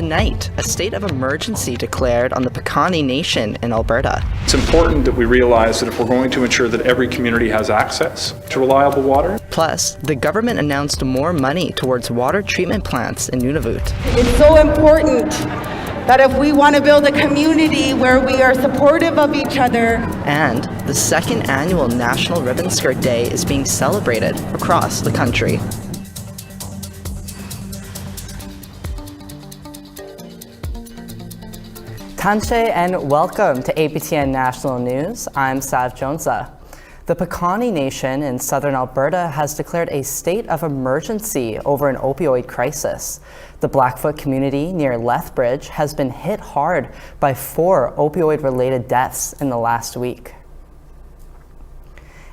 Tonight, a state of emergency declared on the Piikani Nation in Alberta. It's important that we realize that if we're going to ensure that every community has access to reliable water. Plus, the government announced more money towards water treatment plants in Nunavut. It's so important that if we want to build a community where we are supportive of each other. And the second annual National Ribbon Skirt Day is being celebrated across the country. Tanche and welcome to APTN National News. I'm Sav Jonesa. The Piikani Nation in southern Alberta has declared a state of emergency over an opioid crisis. The Blackfoot community near Lethbridge has been hit hard by 4 opioid-related deaths in the last week.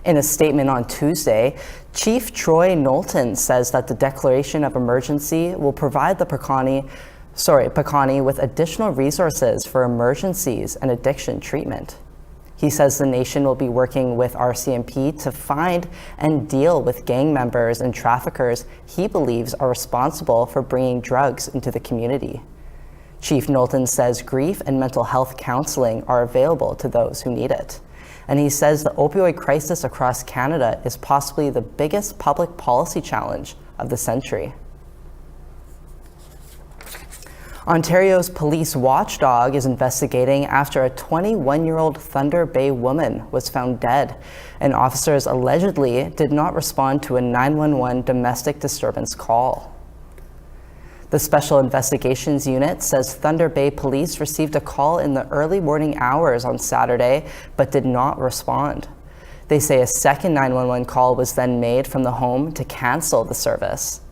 In a statement on Tuesday, Chief Troy Knowlton says that the declaration of emergency will provide the Piikani with additional resources for emergencies and addiction treatment. He says the nation will be working with RCMP to find and deal with gang members and traffickers he believes are responsible for bringing drugs into the community. Chief Knowlton says grief and mental health counseling are available to those who need it. And he says the opioid crisis across Canada is possibly the biggest public policy challenge of the century. Ontario's police watchdog is investigating after a 21-year-old Thunder Bay woman was found dead, and officers allegedly did not respond to a 911 domestic disturbance call. The Special Investigations Unit says Thunder Bay Police received a call in the early morning hours on Saturday, but did not respond. They say a second 911 call was then made from the home to cancel the service.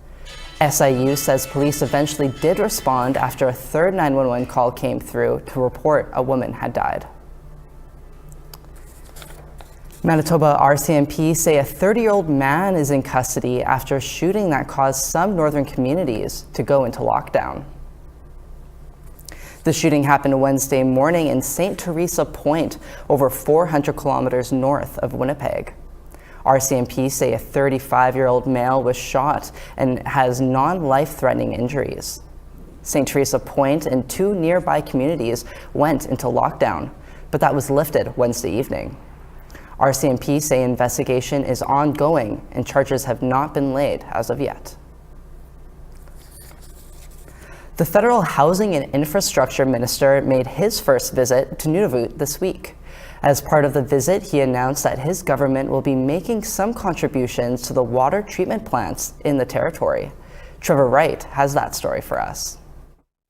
SIU says police eventually did respond after a third 911 call came through to report a woman had died. Manitoba RCMP say a 30-year-old man is in custody after a shooting that caused some northern communities to go into lockdown. The shooting happened Wednesday morning in St. Teresa Point, over 400 kilometers north of Winnipeg. RCMP say a 35-year-old male was shot and has non-life-threatening injuries. St. Teresa Point and 2 nearby communities went into lockdown, but that was lifted Wednesday evening. RCMP say investigation is ongoing and charges have not been laid as of yet. The Federal Housing and Infrastructure Minister made his first visit to Nunavut this week. As part of the visit, he announced that his government will be making some contributions to the water treatment plants in the territory. Trevor Wright has that story for us.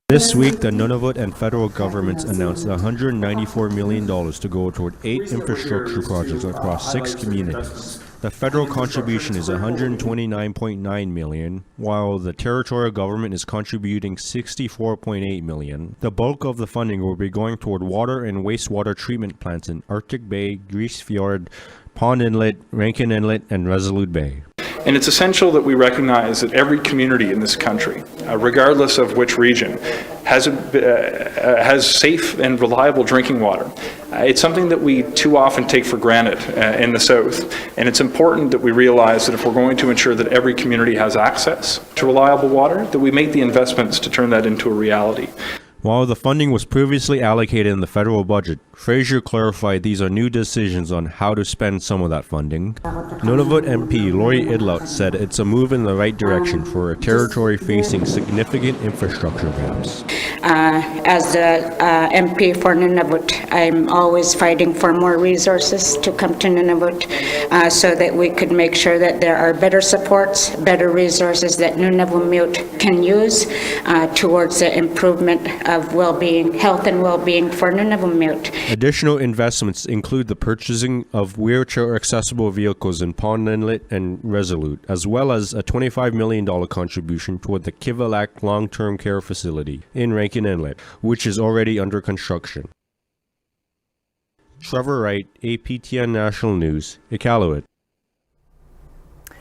This week, the Nunavut and federal governments announced $194 million to go toward 8 infrastructure projects across 6 communities. The federal contribution is $129.9 million, while the territorial government is contributing $64.8 million. The bulk of the funding will be going toward water and wastewater treatment plants in Arctic Bay, Grise Fjord, Pond Inlet, Rankin Inlet, and Resolute Bay. And it's essential that we recognize that every community in this country, regardless of which region, has safe and reliable drinking water. It's something that we too often take for granted in the South, and it's important that we realize that if we're going to ensure that every community has access to reliable water, that we make the investments to turn that into a reality. While the funding was previously allocated in the federal budget, Fraser clarified these are new decisions on how to spend some of that funding. Nunavut MP Lori Idlout said it's a move in the right direction for a territory facing significant infrastructure gaps. As the MP for Nunavut, I'm always fighting for more resources to come to Nunavut so that we could make sure that there are better supports, better resources that Nunavut can use towards the improvement of well-being, health and well-being for Nunavut. Additional investments include the purchasing of wheelchair-accessible vehicles in Pond Inlet and Resolute, as well as a $25 million contribution toward the Kivalak long-term care facility in Rankin Inlet, which is already under construction. Trevor Wright, APTN National News, Iqaluit.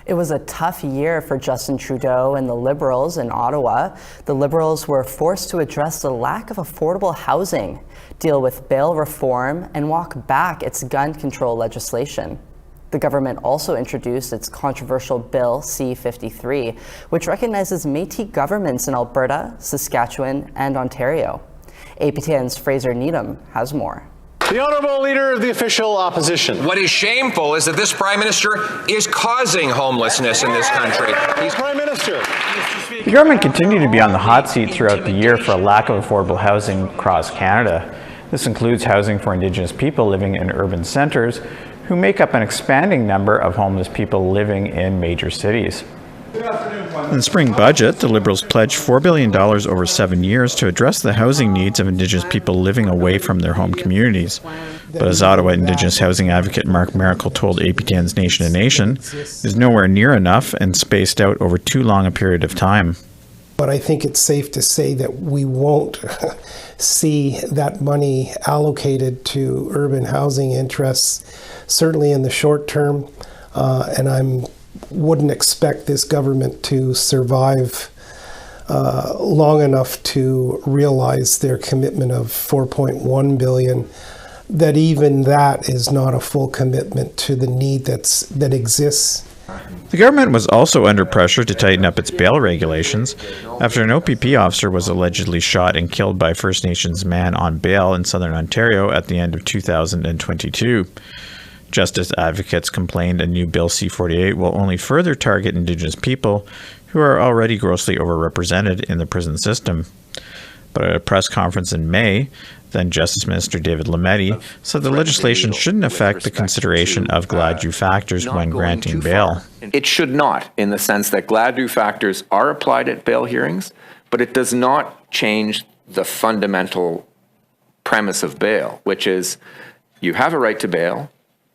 It was a tough year for Justin Trudeau and the Liberals in Ottawa. The Liberals were forced to address the lack of affordable housing, deal with bail reform, and walk back its gun control legislation. The government also introduced its controversial Bill C-53, which recognizes Métis governments in Alberta, Saskatchewan, and Ontario. APTN's Fraser Needham has more. The Honourable Leader of the Official Opposition. What is shameful is that this Prime Minister is causing homelessness in this country. He's Prime Minister. The government continued to be on the hot seat throughout the year for a lack of affordable housing across Canada. This includes housing for Indigenous people living in urban centres, who make up an expanding number of homeless people living in major cities. In the spring budget, the Liberals pledged $4 billion over 7 years to address the housing needs of Indigenous people living away from their home communities. But as Ottawa Indigenous housing advocate Mark Miracle told APTN's Nation, is nowhere near enough and spaced out over too long a period of time. But I think it's safe to say that we won't see that money allocated to urban housing interests, certainly in the short term, and I wouldn't expect this government to survive long enough to realize their commitment of $4.1 billion, that even that is not a full commitment to the need that exists. The government was also under pressure to tighten up its bail regulations after an OPP officer was allegedly shot and killed by First Nations man on bail in southern Ontario at the end of 2022. Justice advocates complained a new Bill C-48 will only further target Indigenous people who are already grossly overrepresented in the prison system. But at a press conference in May, then Justice Minister David Lametti said the legislation shouldn't affect the consideration of Gladue factors when granting bail. It should not, in the sense that Gladue factors are applied at bail hearings, but it does not change the fundamental premise of bail, which is you have a right to bail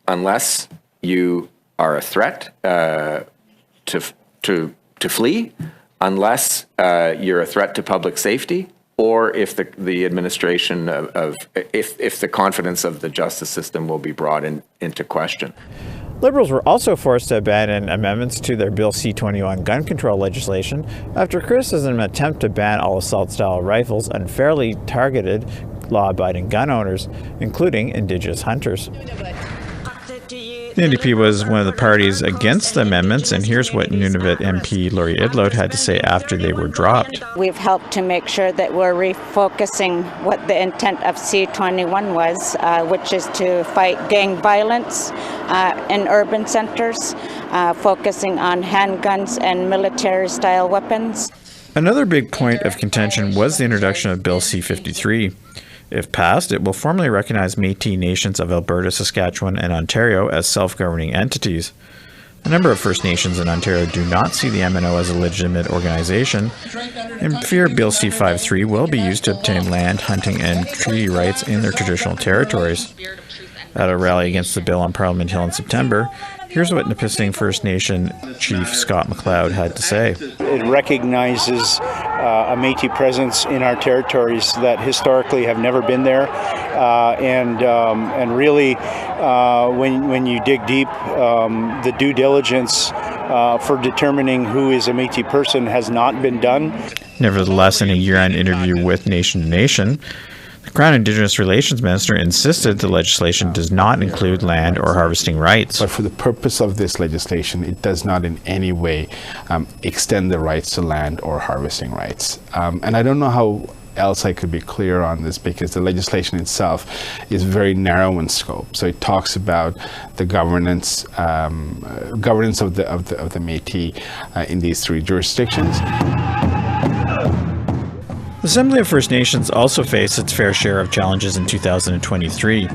unless you are a threat to flee, unless you're a threat to public safety, or if the administration if the confidence of the justice system will be brought into question. Liberals were also forced to abandon amendments to their Bill C-21 gun control legislation after criticism of an attempt to ban all assault-style rifles unfairly targeted law-abiding gun owners, including Indigenous hunters. The NDP was one of the parties against the amendments, and here's what Nunavut MP Laurie Idlot had to say after they were dropped. We've helped to make sure that we're refocusing what the intent of C-21 was, which is to fight gang violence in urban centers, focusing on handguns and military-style weapons. Another big point of contention was the introduction of Bill C-53. If passed, it will formally recognize Métis nations of Alberta, Saskatchewan, and Ontario as self-governing entities. A number of First Nations in Ontario do not see the MNO as a legitimate organization, and fear Bill C-53 will be used to obtain land, hunting, and treaty rights in their traditional territories. At a rally against the bill on Parliament Hill in September, here's what Nipissing First Nation Chief Scott McLeod had to say. It recognizes a Métis presence in our territories that historically have never been there, and really, when you dig deep, the due diligence for determining who is a Métis person has not been done. Nevertheless, in a year-end interview with Nation to Nation, the Crown Indigenous Relations Minister insisted the legislation does not include land or harvesting rights. But for the purpose of this legislation, it does not in any way extend the rights to land or harvesting rights. And I don't know how else I could be clear on this, because the legislation itself is very narrow in scope. So it talks about the governance of the Métis in these three jurisdictions. The Assembly of First Nations also faced its fair share of challenges in 2023.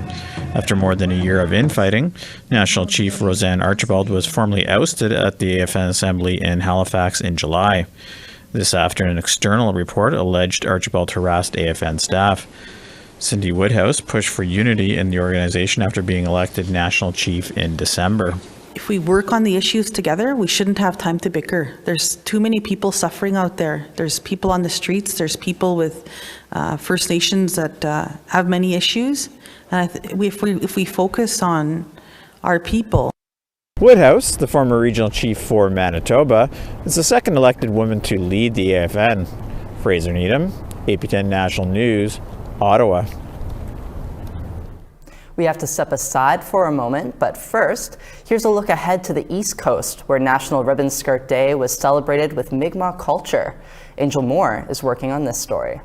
After more than a year of infighting, National Chief Roseanne Archibald was formally ousted at the AFN Assembly in Halifax in July. This after an external report alleged Archibald harassed AFN staff. Cindy Woodhouse pushed for unity in the organization after being elected National Chief in December. If we work on the issues together, we shouldn't have time to bicker. There's too many people suffering out there. There's people on the streets. There's people with First Nations that have many issues. And if we focus on our people. Woodhouse, the former regional chief for Manitoba, is the second elected woman to lead the AFN. Fraser Needham, APTN National News, Ottawa. We have to step aside for a moment, but first, here's a look ahead to the East Coast, where National Ribbon Skirt Day was celebrated with Mi'kmaq culture. Angel Moore is working on this story.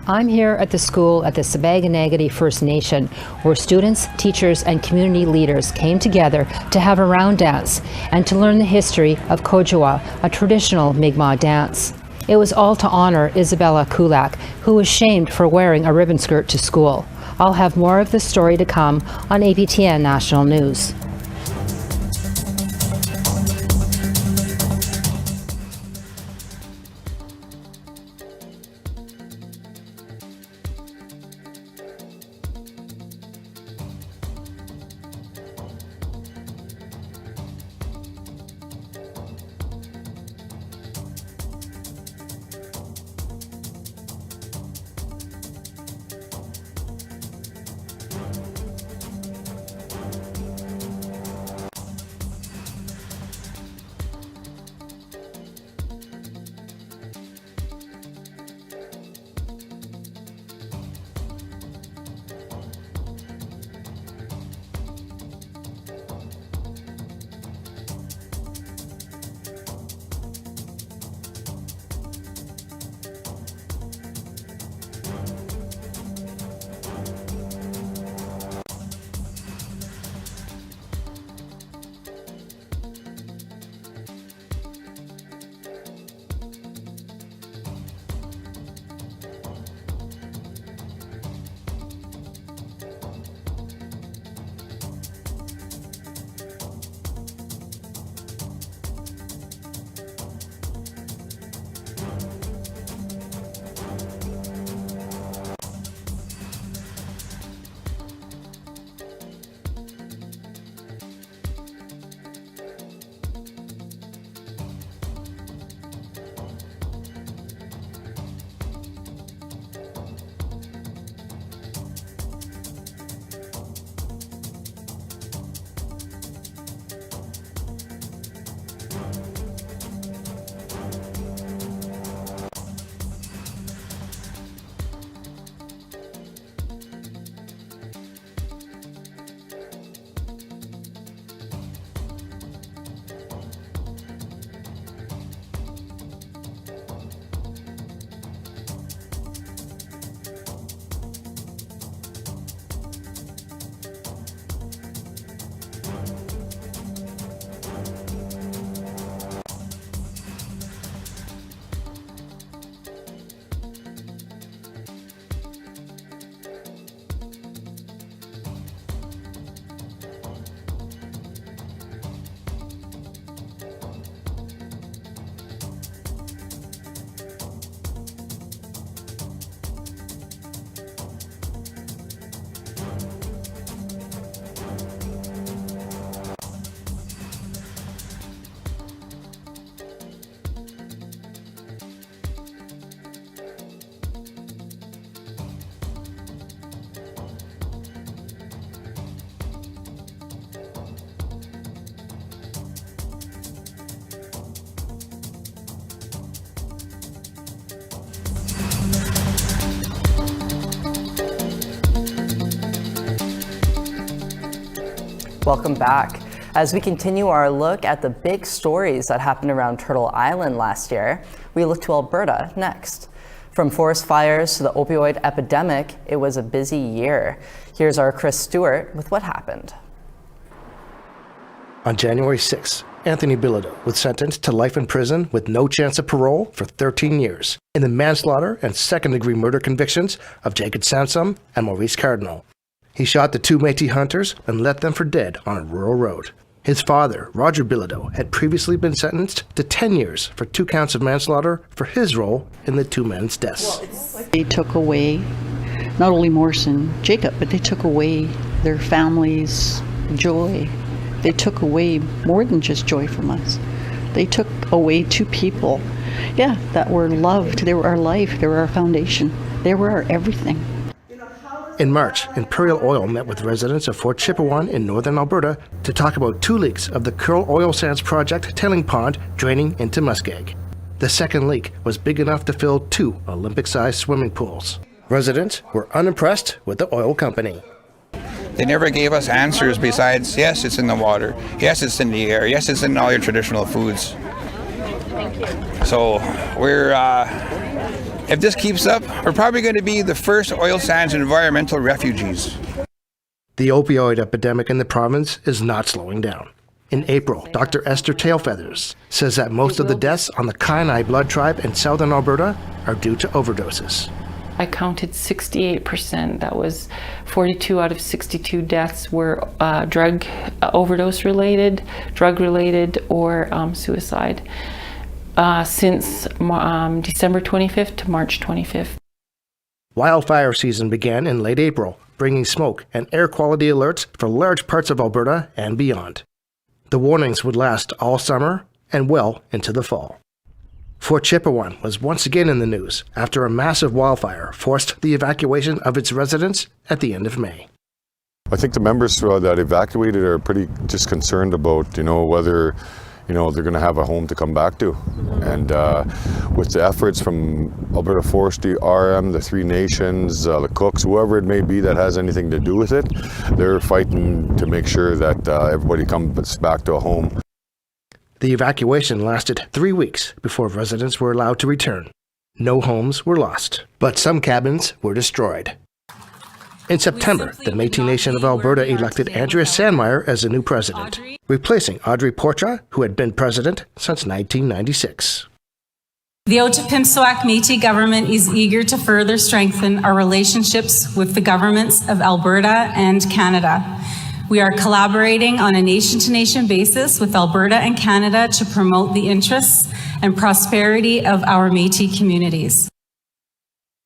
I'm here at the school at the Sabaganagati First Nation, where students, teachers, and community leaders came together to have a round dance and to learn the history of Kojawa, a traditional Mi'kmaq dance. It was all to honor Isabella Kulak, who was shamed for wearing a ribbon skirt to school. I'll have more of the story to come on APTN National News. Welcome back. As we continue our look at the big stories that happened around Turtle Island last year, we look to Alberta next. From forest fires to the opioid epidemic, it was a busy year. Here's our Chris Stewart with what happened. On January 6, Anthony Bilodeau was sentenced to life in prison with no chance of parole for 13 years in the manslaughter and second-degree murder convictions of Jacob Sansom and Maurice Cardinal. He shot the two Métis hunters and left them for dead on a rural road. His father, Roger Bilodeau, had previously been sentenced to 10 years for 2 counts of manslaughter for his role in the two men's deaths. They took away not only Maurice and Jacob, but they took away their families' joy. They took away more than just joy from us. They took away 2 people, that were loved. They were our life. They were our foundation. They were our everything. In March, Imperial Oil met with residents of Fort Chipewyan in northern Alberta to talk about 2 leaks of the Curl Oil Sands Project tailing pond draining into Muskeg. The second leak was big enough to fill 2 Olympic-sized swimming pools. Residents were unimpressed with the oil company. They never gave us answers besides, yes, it's in the water, yes, it's in the air, yes, it's in all your traditional foods. So we're, if this keeps up, we're probably going to be the first oil sands environmental refugees. The opioid epidemic in the province is not slowing down. In April, Dr. Esther Tailfeathers says that most of the deaths on the Piikani blood tribe in southern Alberta are due to overdoses. I counted 68%. That was 42 out of 62 deaths were drug overdose related, drug related, or suicide since December 25th to March 25th. Wildfire season began in late April, bringing smoke and air quality alerts for large parts of Alberta and beyond. The warnings would last all summer and well into the fall. Fort Chipewyan was once again in the news after a massive wildfire forced the evacuation of its residents at the end of May. I think the members that evacuated are pretty just concerned about, whether, they're going to have a home to come back to. And with the efforts from Alberta Forestry, RM, the Three Nations, the Cooks, whoever it may be that has anything to do with it, they're fighting to make sure that everybody comes back to a home. The evacuation lasted 3 weeks before residents were allowed to return. No homes were lost, but some cabins were destroyed. In September, the Métis Nation of Alberta elected Andrea Sandmeyer as the new president, replacing Audrey Portra, who had been president since 1996. The Otipemisiwak Métis government is eager to further strengthen our relationships with the governments of Alberta and Canada. We are collaborating on a nation-to-nation basis with Alberta and Canada to promote the interests and prosperity of our Métis communities.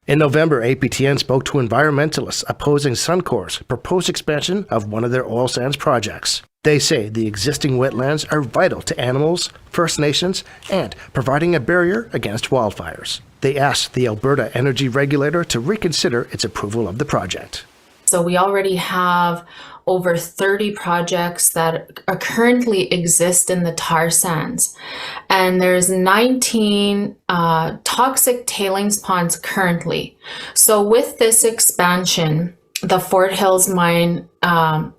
In November, APTN spoke to environmentalists opposing Suncor's proposed expansion of one of their oil sands projects. They say the existing wetlands are vital to animals, First Nations, and providing a barrier against wildfires. They asked the Alberta Energy Regulator to reconsider its approval of the project. So we already have over 30 projects that currently exist in the tar sands. And there's 19 toxic tailings ponds currently. So with this expansion, the Fort Hills mine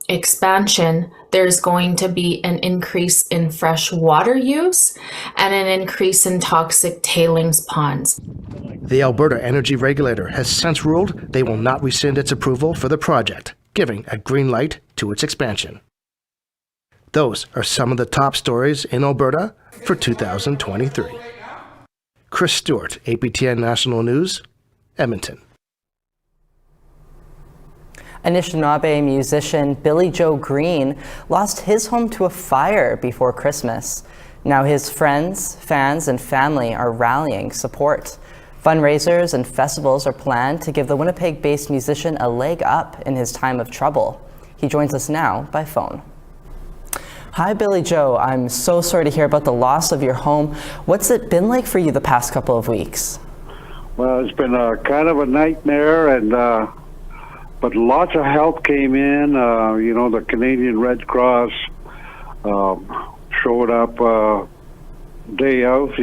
expansion, there's going to be an increase in fresh water use and an increase in toxic tailings ponds. The Alberta Energy Regulator has since ruled they will not rescind its approval for the project, giving a green light to its expansion. Those are some of the top stories in Alberta for 2023. Chris Stewart, APTN National News, Edmonton. Anishinaabe musician Billy Joe Green lost his home to a fire before Christmas. Now his friends, fans, and family are rallying support. Fundraisers and festivals are planned to give the Winnipeg-based musician a leg up in his time of trouble. He joins us now by phone. Hi, Billy Joe. I'm so sorry to hear about the loss of your home. What's it been like for you the past couple of weeks? Well, it's been kind of a nightmare, and but lots of help came in. The Canadian Red Cross showed up day out,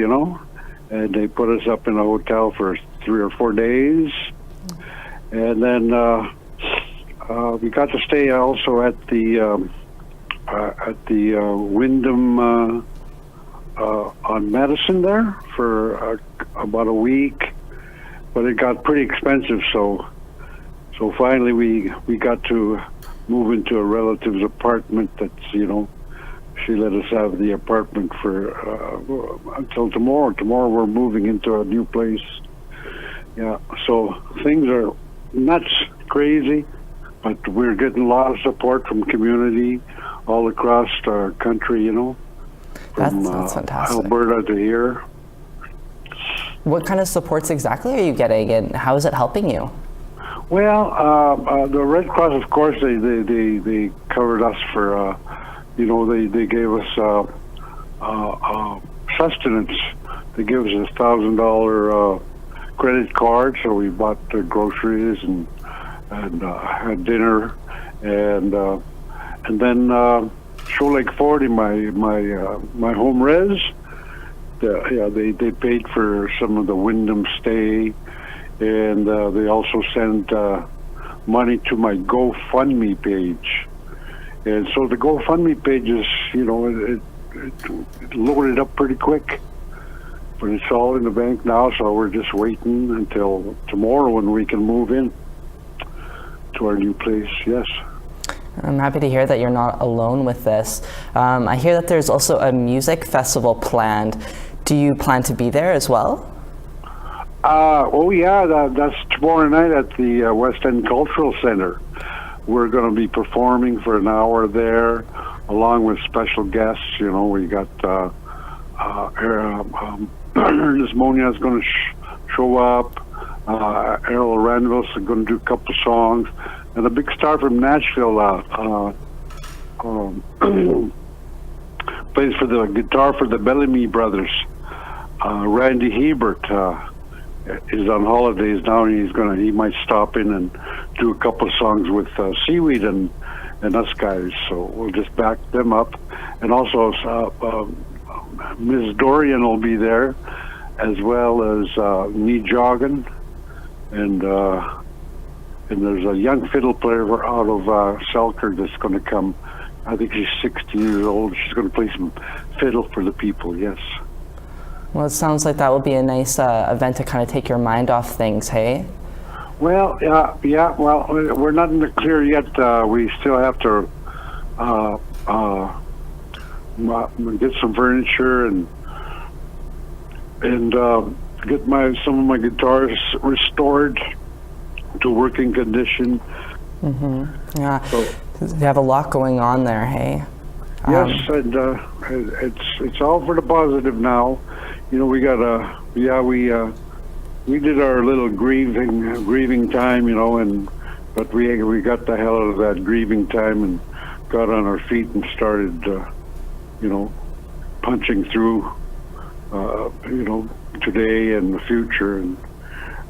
and they put us up in a hotel for 3 or 4 days. And then we got to stay also at the Wyndham on Medicine there for about a week, but it got pretty expensive, so finally we got to move into a relative's apartment that's, she let us have the apartment for until tomorrow. Tomorrow we're moving into a new place. Yeah, so things are nuts, crazy, but we're getting a lot of support from community all across our country, from That's fantastic. Alberta to here. What kind of supports exactly are you getting, and how is it helping you? Well, the Red Cross, of course, they covered us for, they gave us sustenance. They gave us a $1,000 credit card, so we bought groceries and had dinner, and then Show Lake 40, my home res. They paid for some of the Wyndham stay, and they also sent money to my GoFundMe page. And so the GoFundMe page is, it loaded up pretty quick. But it's all in the bank now, so we're just waiting until tomorrow when we can move in to our new place, yes. I'm happy to hear that you're not alone with this. I hear that there's also a music festival planned. Do you plan to be there as well? Oh yeah, that's tomorrow night at the West End Cultural Center. We're going to be performing for an hour there, along with special guests. We got Ernest Monia is going to show up. Errol Randall's going to do a couple of songs, and a big star from Nashville plays for the guitar for the Bellamy Brothers. Randy Hebert is on holidays now, and he might stop in and do a couple of songs with Seaweed and us guys. So we'll just back them up, and also Ms. Dorian will be there, as well as Nee Joggin, and there's a young fiddle player out of Selkirk that's going to come. I think she's 16 years old. She's going to play some fiddle for the people, yes. Well, it sounds like that will be a nice event to kind of take your mind off things, hey? Well, yeah. Well, we're not in the clear yet. We still have to get some furniture and get some of my guitars restored to working condition. Mm-hmm. Yeah. So, you have a lot going on there, hey? Yes, and it's all for the positive now. We got we did our little grieving time, but we got the hell out of that grieving time and got on our feet and started, punching through, today and the future. And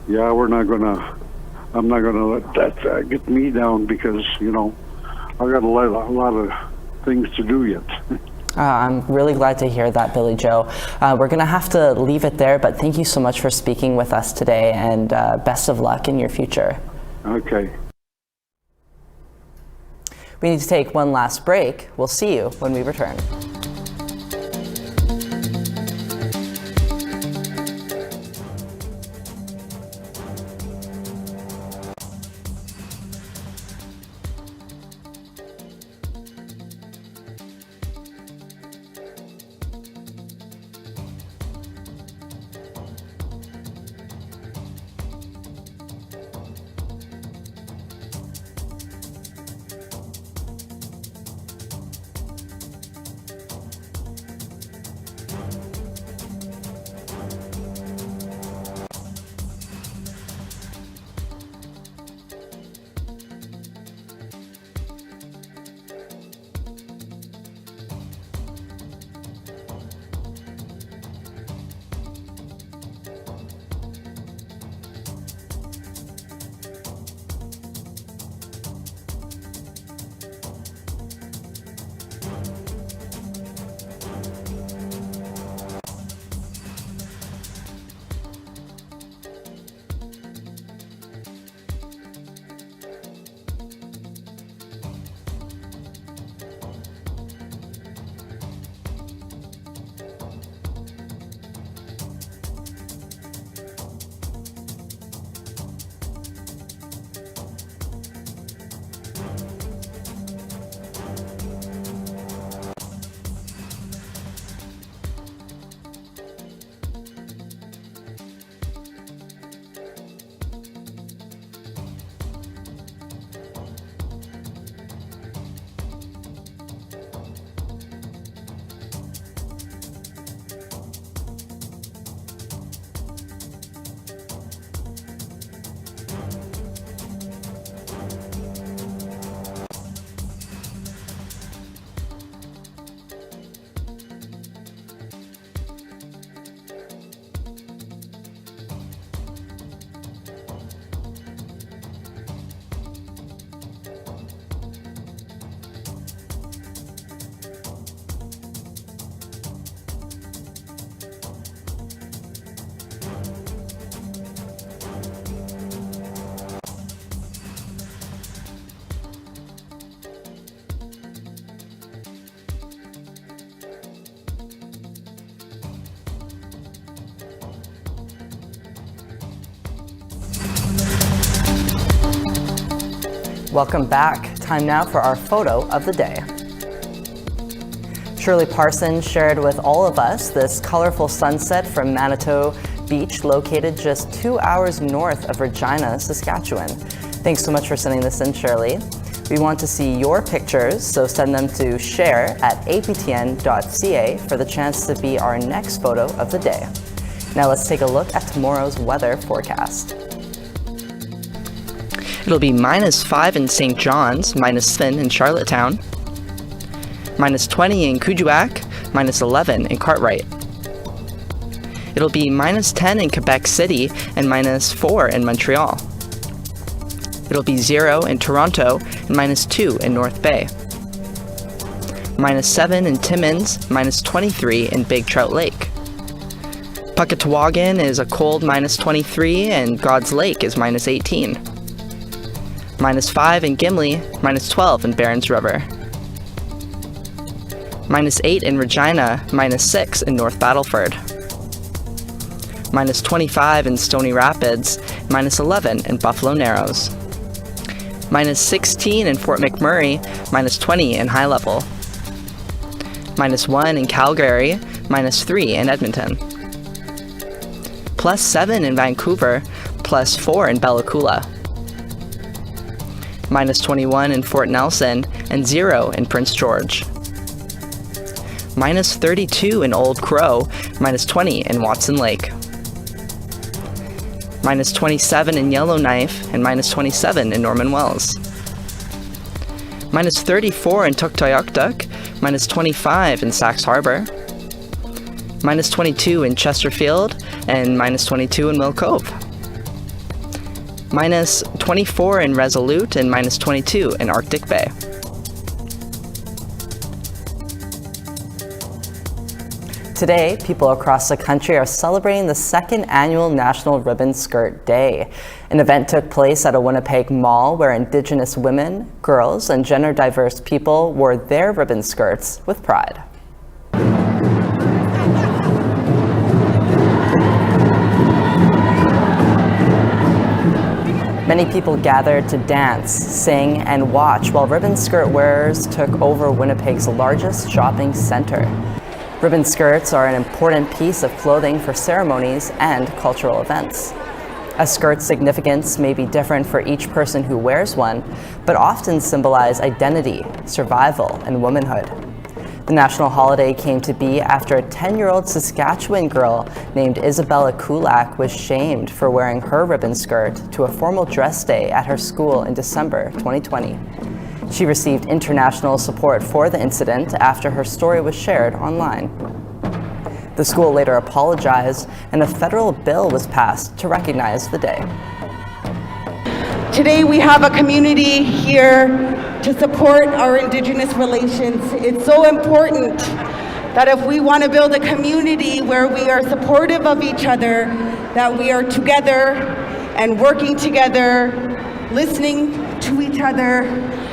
yeah, I'm not gonna let that get me down, because I got a lot of things to do yet. I'm really glad to hear that, Billy Joe. We're going to have to leave it there, but thank you so much for speaking with us today, and best of luck in your future. Okay. We need to take one last break. We'll see you when we return. Welcome back. Time now for our photo of the day. Shirley Parsons shared with all of us this colorful sunset from Manitou Beach, located just 2 hours north of Regina, Saskatchewan. Thanks so much for sending this in, Shirley. We want to see your pictures, so send them to share@aptn.ca for the chance to be our next photo of the day. Now let's take a look at tomorrow's weather forecast. It'll be -5 in St. John's, -7 in Charlottetown, -20 in Kuujjuaq, -11 in Cartwright. It'll be -10 in Quebec City and -4 in Montreal. It'll be 0 in Toronto and -2 in North Bay. -7 in Timmins, -23 in Big Trout Lake. Puckatawagan is a cold -23 and God's Lake is -18. -5 in Gimli, -12 in Barons River. -8 in Regina, -6 in North Battleford. -25 in Stony Rapids, -11 in Buffalo Narrows. -16 in Fort McMurray, -20 in High Level. -1 in Calgary, -3 in Edmonton. +7 in Vancouver, +4 in Bella Coola. -21 in Fort Nelson, and 0 in Prince George. -32 in Old Crow, -20 in Watson Lake. -27 in Yellowknife, and -27 in Norman Wells. -34 in Tuktoyaktuk, -25 in Sax Harbor. -22 in Chesterfield, and -22 in Mill Cove. -24 in Resolute, and -22 in Arctic Bay. Today, people across the country are celebrating the second annual National Ribbon Skirt Day. An event took place at a Winnipeg mall where Indigenous women, girls, and gender-diverse people wore their ribbon skirts with pride. Many people gathered to dance, sing, and watch while ribbon skirt wearers took over Winnipeg's largest shopping center. Ribbon skirts are an important piece of clothing for ceremonies and cultural events. A skirt's significance may be different for each person who wears one, but often symbolize identity, survival, and womanhood. The national holiday came to be after a 10-year-old Saskatchewan girl named Isabella Kulak was shamed for wearing her ribbon skirt to a formal dress day at her school in December 2020. She received international support for the incident after her story was shared online. The school later apologized, and a federal bill was passed to recognize the day. Today we have a community here to support our Indigenous relations. It's so important that if we want to build a community where we are supportive of each other, that we are together and working together, listening to each other,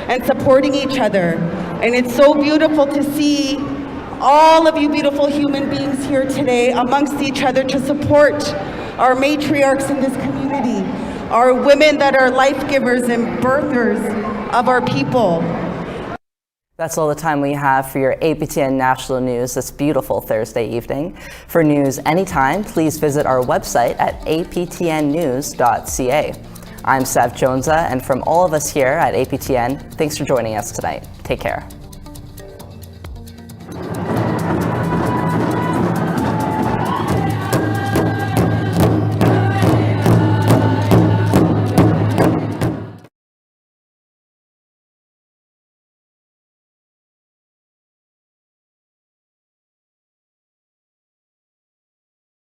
and supporting each other. And it's so beautiful to see all of you beautiful human beings here today amongst each other to support our matriarchs in this community, our women that are life givers and birthers of our people. That's all the time we have for your APTN National News this beautiful Thursday evening. For news anytime, please visit our website at aptnnews.ca. I'm Sav Jonesa, and from all of us here at APTN, thanks for joining us tonight. Take care.